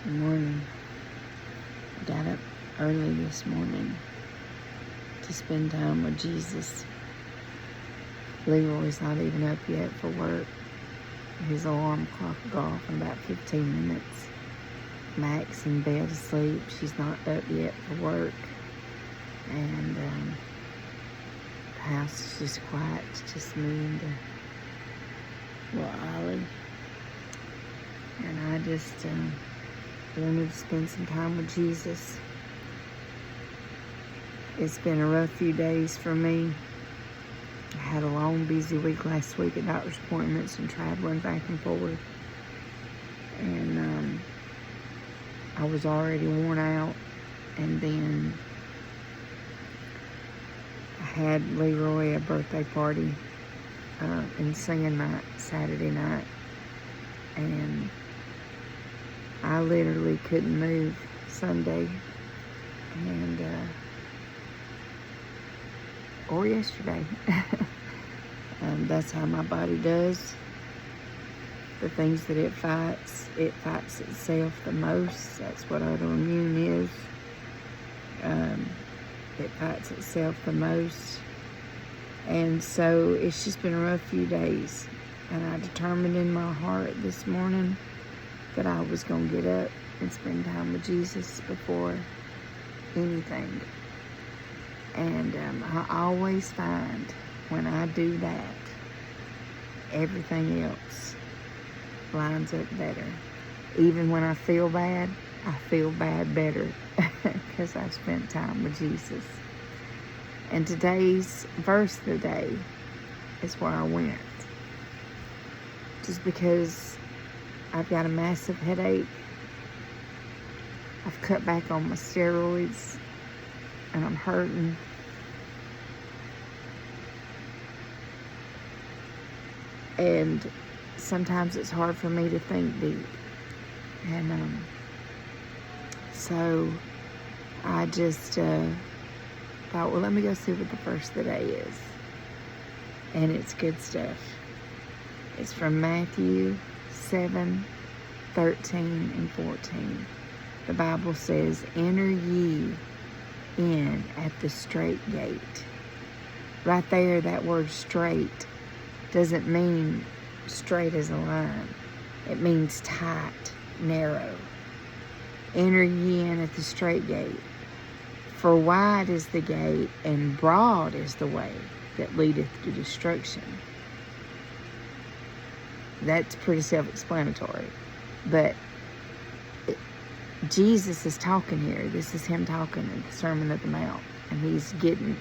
Good morning. I got up early this morning to spend time with Jesus. Leroy's not even up yet for work. His alarm clock will go off in about 15 minutes. Mac's in bed asleep. She's not up yet for work. And the house is just quiet. It's just me and little Ollie. And I just wanted to spend some time with Jesus. It's been a rough few days for me. I had a long, busy week last week at doctor's appointments and traveling back and forth. And I was already worn out. And then I had Leroy a birthday party and singing night Saturday night. And I literally couldn't move Sunday and or yesterday. That's how my body does. The things that it fights itself the most. That's what autoimmune is. It fights itself the most. And so it's just been a rough few days. And I determined in my heart this morning that I was going to get up and spend time with Jesus before anything. And I always find when I do that, everything else lines up better. Even when I feel bad better because I spent time with Jesus. And today's verse of the day is where I went. Just because I've got a massive headache. I've cut back on my steroids and I'm hurting. And sometimes it's hard for me to think deep. And so I just thought, well, let me go see what the first of the day is. And it's good stuff. It's from Matthew 7, 13, and 14. The Bible says, "Enter ye in at the straight gate." Right there, that word straight doesn't mean straight as a line. It means tight, narrow. Enter ye in at the straight gate. For wide is the gate, and broad is the way that leadeth to destruction. That's pretty self-explanatory. But Jesus is talking here. This is him talking in the Sermon of the Mount. And he's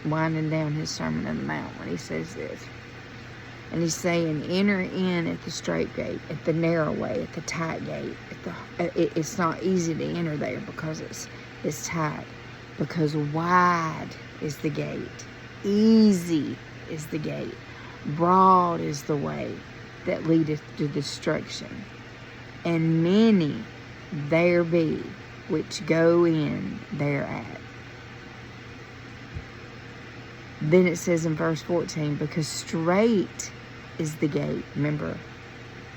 winding down his Sermon on the Mount when he says this. And he's saying, enter in at the straight gate, at the narrow way, at the tight gate. It's not easy to enter there because it's tight. Because wide is the gate. Easy is the gate. Broad is the way that leadeth to destruction. And many there be which go in thereat. Then it says in verse 14, because straight is the gate. Remember,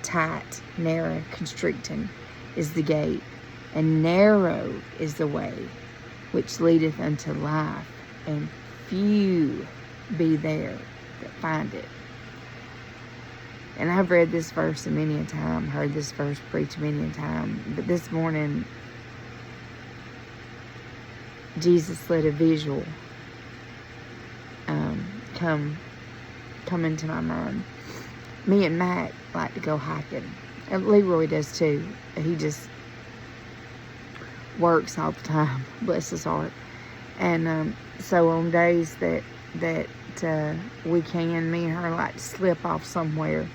tight, narrow, constricting is the gate. And narrow is the way which leadeth unto life. And few be there that find it. And I've read this verse many a time, heard this verse preached many a time. But this morning, Jesus let a visual come into my mind. Me and Mac like to go hiking. And Leroy does too. He just works all the time, bless his heart. And so on days that we can, me and her like to slip off somewhere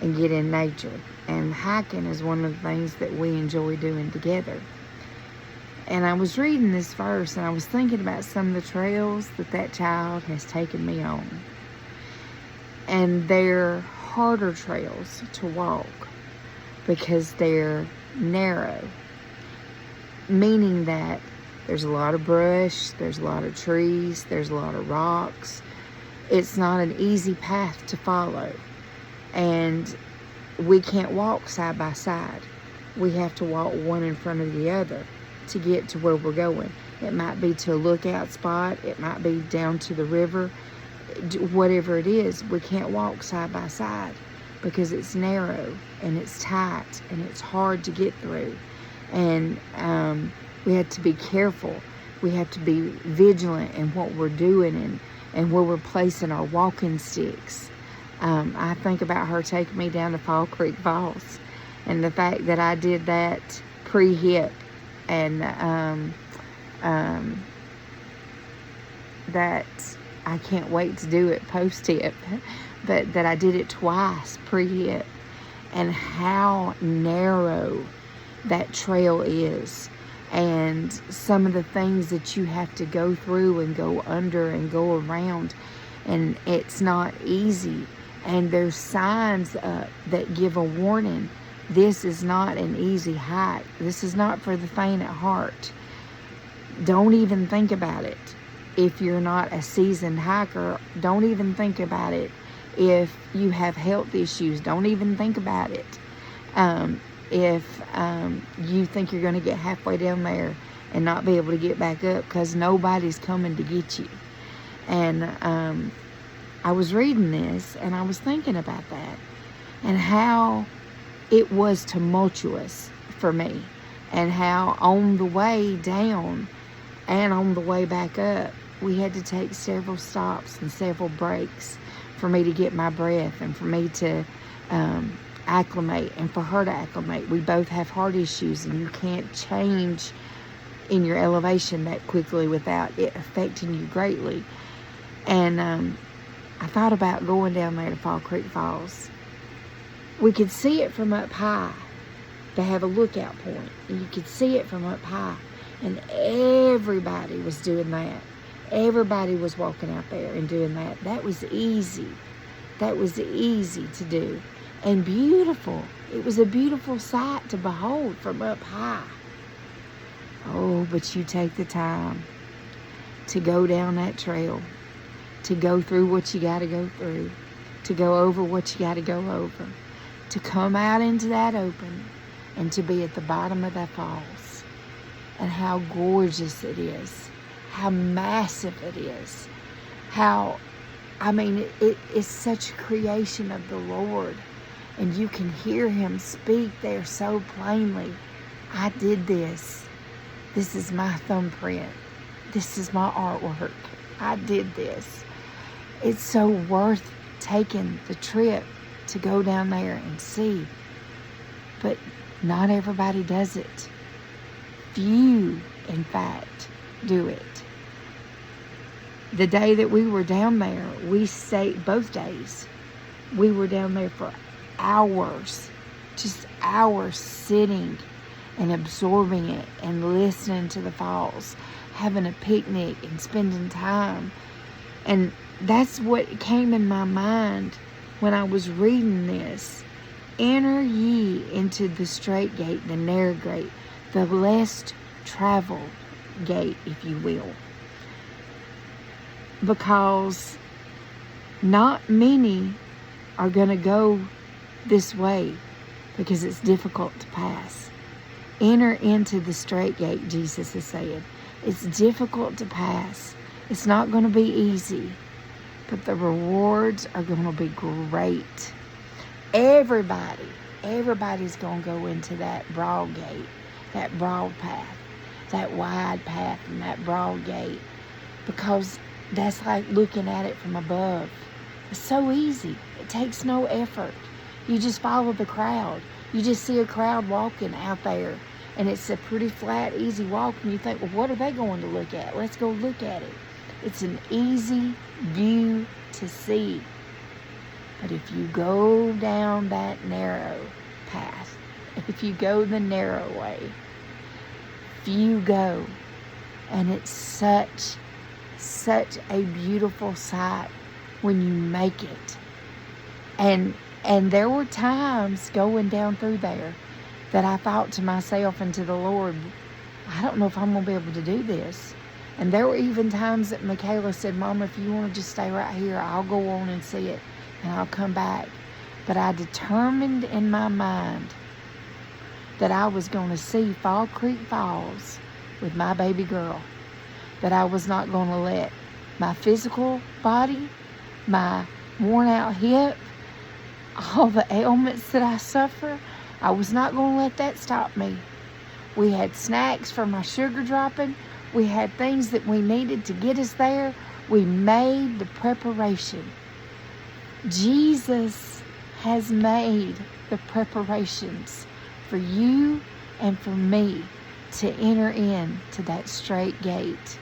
and get in nature. And hiking is one of the things that we enjoy doing together. And I was reading this verse and I was thinking about some of the trails that child has taken me on. And they're harder trails to walk because they're narrow. Meaning that there's a lot of brush, there's a lot of trees, there's a lot of rocks. It's not an easy path to follow. And we can't walk side by side. we have to walk one in front of the other to get to where we're going. It might be to a lookout spot. It might be down to the river. Whatever it is, we can't walk side by side because it's narrow and it's tight and it's hard to get through. And we have to be careful. We have to be vigilant in what we're doing and where we're placing our walking sticks. I think about her taking me down to Fall Creek Falls, and the fact that I did that pre-hip, and that I can't wait to do it post-hip, but that I did it twice pre-hip, and how narrow that trail is, and some of the things that you have to go through and go under and go around, and it's not easy. And there's signs that give a warning. This is not an easy hike. This is not for the faint at heart. Don't even think about it. If you're not a seasoned hiker, don't even think about it. If you have health issues, don't even think about it. If you think you're going to get halfway down there and not be able to get back up, because nobody's coming to get you. And I was reading this and I was thinking about that and how it was tumultuous for me, and how on the way down and on the way back up, we had to take several stops and several breaks for me to get my breath and for me to acclimate and for her to acclimate. We both have heart issues, and you can't change in your elevation that quickly without it affecting you greatly. And I thought about going down there to Fall Creek Falls. We could see it from up high. They have a lookout point, and you could see it from up high. And everybody was doing that. Everybody was walking out there and doing that. That was easy. That was easy to do. And beautiful. It was a beautiful sight to behold from up high. Oh, but you take the time to go down that trail, to go through what you got to go through, to go over what you got to go over, to come out into that open, and to be at the bottom of that falls. And how gorgeous it is, how massive it is, how, it is such a creation of the Lord. And you can hear Him speak there so plainly. I did this. This is my thumbprint. This is my artwork. I did this. It's so worth taking the trip to go down there and see. But not everybody does it. Few, in fact, do it. The day that we were down there, we stayed, both days, we were down there for hours, just hours sitting and absorbing it and listening to the falls, having a picnic and spending time. And that's what came in my mind when I was reading this. Enter ye into the straight gate, the narrow gate, the less traveled gate, if you will. Because not many are going to go this way because it's difficult to pass. Enter into the straight gate, Jesus is saying. It's difficult to pass. It's not going to be easy, but the rewards are going to be great. Everybody's going to go into that broad gate, that broad path, that wide path and that broad gate, because that's like looking at it from above. It's so easy. It takes no effort. You just follow the crowd. You just see a crowd walking out there, and it's a pretty flat, easy walk, and you think, well, what are they going to look at? Let's go look at it. It's an easy view to see. But if you go down that narrow path, if you go the narrow way, few go, and it's such a beautiful sight when you make it. And there were times going down through there that I thought to myself and to the Lord, I don't know if I'm going to be able to do this. And there were even times that Michaela said, Mama, if you want to just stay right here, I'll go on and see it and I'll come back. But I determined in my mind that I was going to see Fall Creek Falls with my baby girl, that I was not going to let my physical body, my worn out hip, all the ailments that I suffer, I was not going to let that stop me. We had snacks for my sugar dropping. We had things that we needed to get us there. We made the preparation. Jesus has made the preparations for you and for me to enter into that straight gate.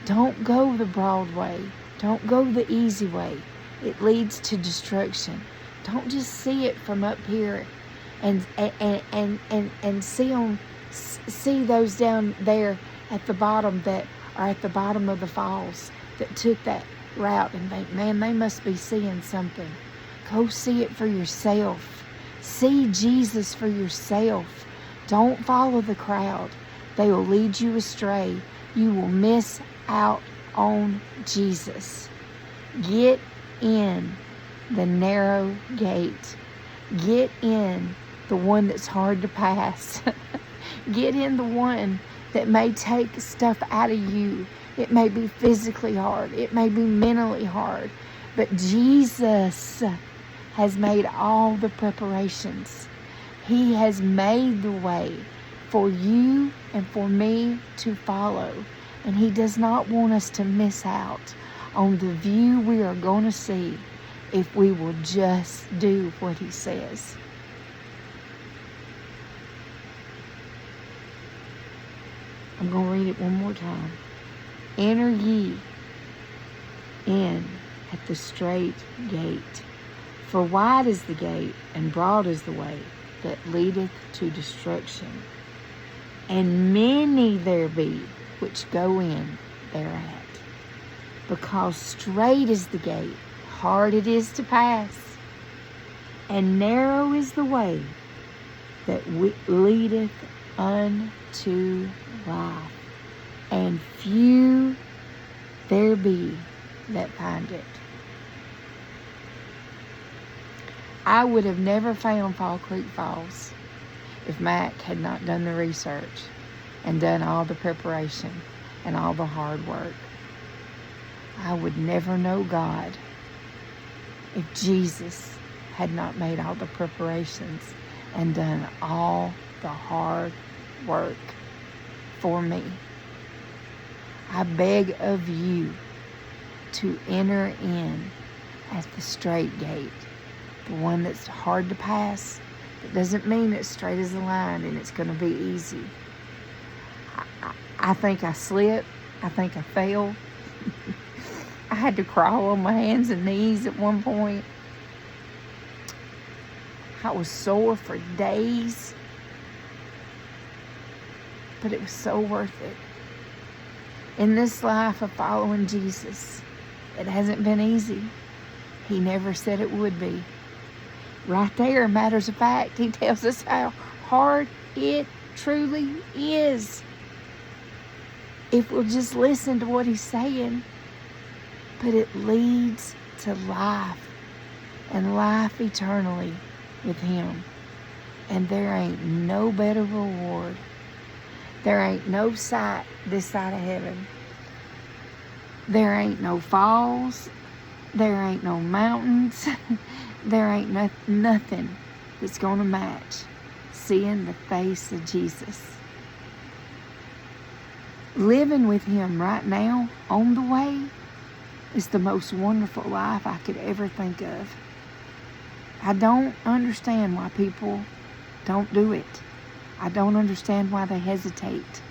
Don't go the broad way. Don't go the easy way. It leads to destruction. Don't just see it from up here and see those down there at the bottom that are at the bottom of the falls that took that route and think, man, they must be seeing something. Go see it for yourself. See Jesus for yourself. Don't follow the crowd. They will lead you astray. You will miss out on Jesus. Get in the narrow gate. Get in the one that's hard to pass. Get in the one that may take stuff out of you. It may be physically hard. It may be mentally hard. But Jesus has made all the preparations. He has made the way for you and for me to follow. And He does not want us to miss out on the view we are going to see if we will just do what He says. I'm going to read it one more time. Enter ye in at the strait gate. For wide is the gate, and broad is the way that leadeth to destruction. And many there be which go in thereat. Because strait is the gate, hard it is to pass, and narrow is the way that leadeth unto life, and few there be that find it. I would have never found Fall Creek Falls if Mac had not done the research and done all the preparation and all the hard work. I would never know God if Jesus had not made all the preparations and done all the hard work for me. I beg of you to enter in at the straight gate, the one that's hard to pass. It doesn't mean it's straight as a line and it's going to be easy. I think I slipped. I think I fell. I had to crawl on my hands and knees at one point. I was sore for days, but it was so worth it. In this life of following Jesus, it hasn't been easy. He never said it would be. Right there, matters of fact, He tells us how hard it truly is. If we'll just listen to what He's saying. But it leads to life, and life eternally with Him. And there ain't no better reward. There ain't no sight this side of heaven. There ain't no falls. There ain't no mountains. There ain't nothing that's going to match seeing the face of Jesus. Living with Him right now on the way is the most wonderful life I could ever think of. I don't understand why people don't do it. I don't understand why they hesitate.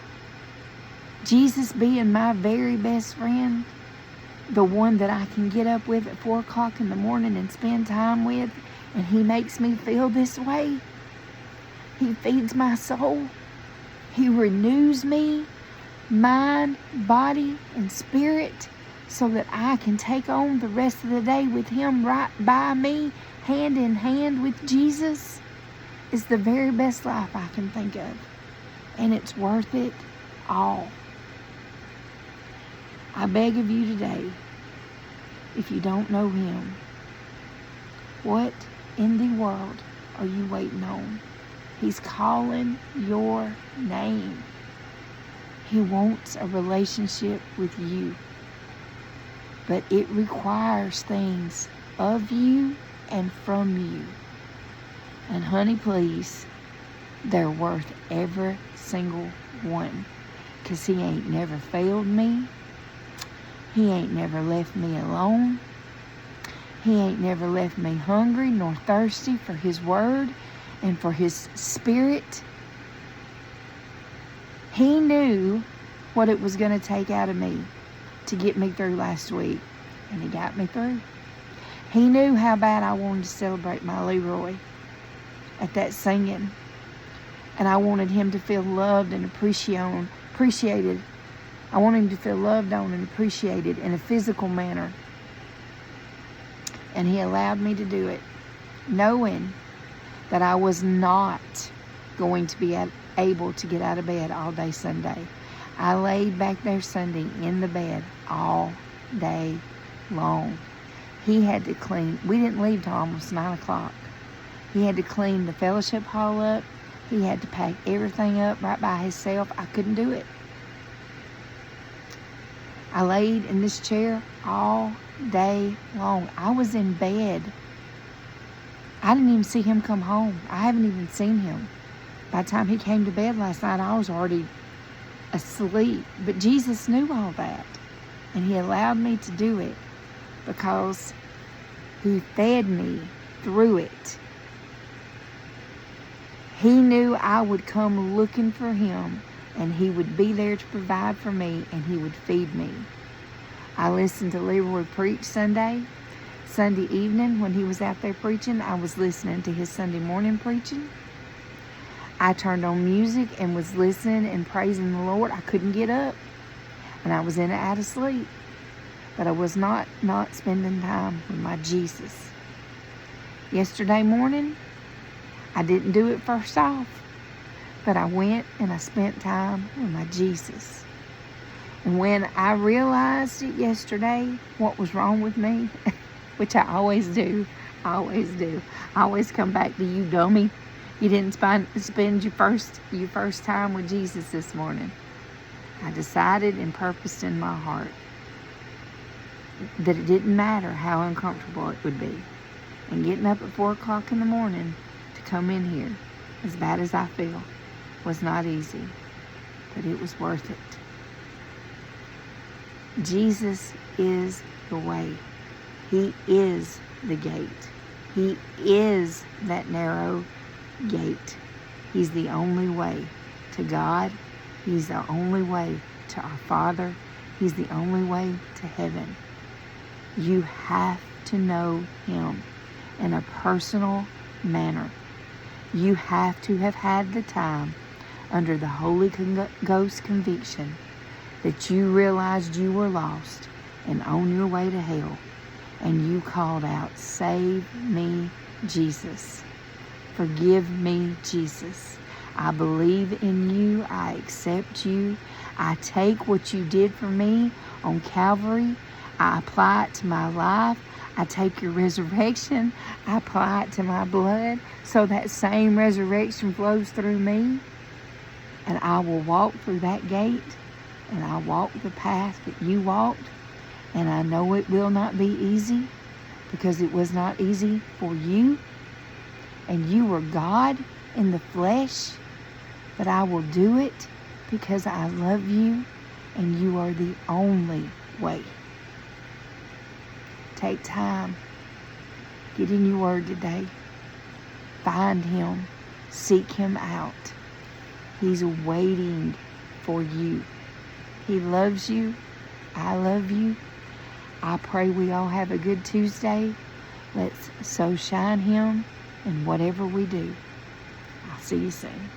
Jesus being my very best friend, the one that I can get up with at 4 o'clock in the morning and spend time with, and He makes me feel this way. He feeds my soul. He renews me, mind, body, and spirit, so that I can take on the rest of the day with Him right by me, hand in hand with Jesus, is the very best life I can think of. And it's worth it all. I beg of you today, if you don't know Him, what in the world are you waiting on? He's calling your name. He wants a relationship with you. But it requires things of you and from you. And honey, please, they're worth every single one. Because He ain't never failed me. He ain't never left me alone. He ain't never left me hungry nor thirsty for His word and for His Spirit. He knew what it was going to take out of me to get me through last week. And He got me through. He knew how bad I wanted to celebrate my Leroy at that singing. And I wanted him to feel loved and appreciated. I wanted him to feel loved on and appreciated in a physical manner. And He allowed me to do it, knowing that I was not going to be able to get out of bed all day Sunday. I laid back there Sunday in the bed all day long. He had to clean. We didn't leave till almost 9 o'clock. He had to clean the fellowship hall up. He had to pack everything up right by himself. I couldn't do it. I laid in this chair all day long. I was in bed. I didn't even see him come home. I haven't even seen him. By the time he came to bed last night, I was already asleep. But Jesus knew all that. And He allowed me to do it because He fed me through it. He knew I would come looking for Him, and He would be there to provide for me, and He would feed me. I listened to Leroy preach Sunday evening when he was out there preaching. I was listening to his Sunday morning preaching. I turned on music and was listening and praising the Lord. I couldn't get up, and I was in and out of sleep. But I was not spending time with my Jesus. Yesterday morning, I didn't do it first off, but I went and I spent time with my Jesus. And when I realized it yesterday, what was wrong with me, which I always do, I always come back to you, dummy. You didn't spend your first time with Jesus this morning. I decided and purposed in my heart that it didn't matter how uncomfortable it would be. And getting up at 4 o'clock in the morning to come in here, as bad as I feel, was not easy. But it was worth it. Jesus is the way. He is the gate. He is that narrow gate. He's the only way to God. He's the only way to our Father. He's the only way to heaven. You have to know Him in a personal manner. You have to have had the time under the Holy Ghost conviction that you realized you were lost and on your way to hell, and you called out, "Save me, Jesus. Forgive me, Jesus. I believe in you. I accept you. I take what you did for me on Calvary. I apply it to my life. I take your resurrection. I apply it to my blood so that same resurrection flows through me. And I will walk through that gate, and I walk the path that you walked. And I know it will not be easy, because it was not easy for you. And you were God in the flesh. But I will do it because I love you, and you are the only way. Take time. Get in your word today. Find Him. Seek Him out. He's waiting for you. He loves you. I love you. I pray we all have a good Tuesday. Let's so shine Him in whatever we do. I'll see you soon.